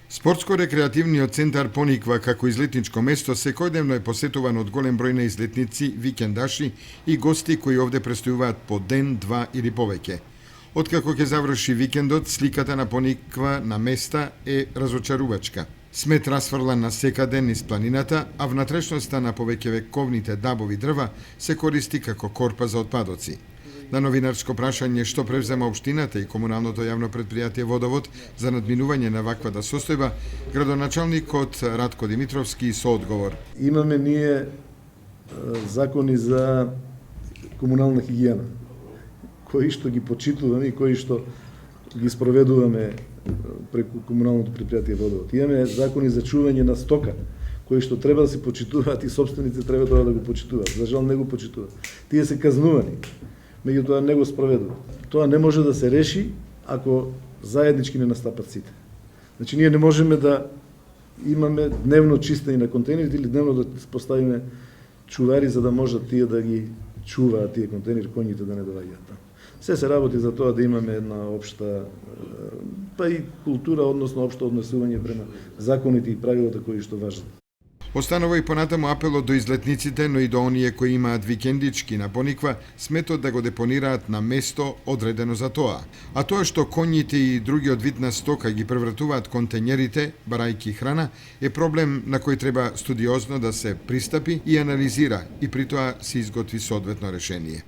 Спортско-рекреативниот центар Пониква како излетничко место секојдневно е посетуван од голем број на излетници, викендаши и гости кои овде престојуваат по ден, два или повеќе. Откако ќе заврши викендот, сликата на Пониква на места е разочарувачка. Смет расфрлан на секаде низ планината, а внатрешноста на повеќе вековните дабови дрва се користи како корпа за отпадоци. На новинарско прашање што превзема општината и комуналното јавно предпријатие Водовод за надминување на ваквата состојба, градоначалникот Радко Димитровски со одговор. Имаме ние закони за комунална хигиена, кои што ги почитуваме и кои што ги спроведуваме преку комуналното предпријатие Водовод. Имаме закони за чување на стока, кои што треба да се почитуваат и собствениците треба да го почитуваат. За жал не го почитуваат. Тие се казнувани. Меѓутоа не го спроведува. Тоа не може да се реши ако заеднички не настапат сите. Значи ние не можеме да имаме дневно чистење на контейнерите или дневно да поставиме чувари за да можат тие да ги чуваат тие контейнери, коњите да не доаѓаат таму. Се работи за тоа да имаме една општа па и култура, односно општо однесување према законите и правилата кои што важат. Останува и понатаму апелот до излетниците, но и до оние кои имаат викендички на Пониква, сметот да го депонираат на место одредено за тоа. А тоа што коњите и другиот вид на стока ги превратуваат контењерите, барајки храна, е проблем на кој треба студиозно да се пристапи и анализира и при тоа се изготви соодветно решение.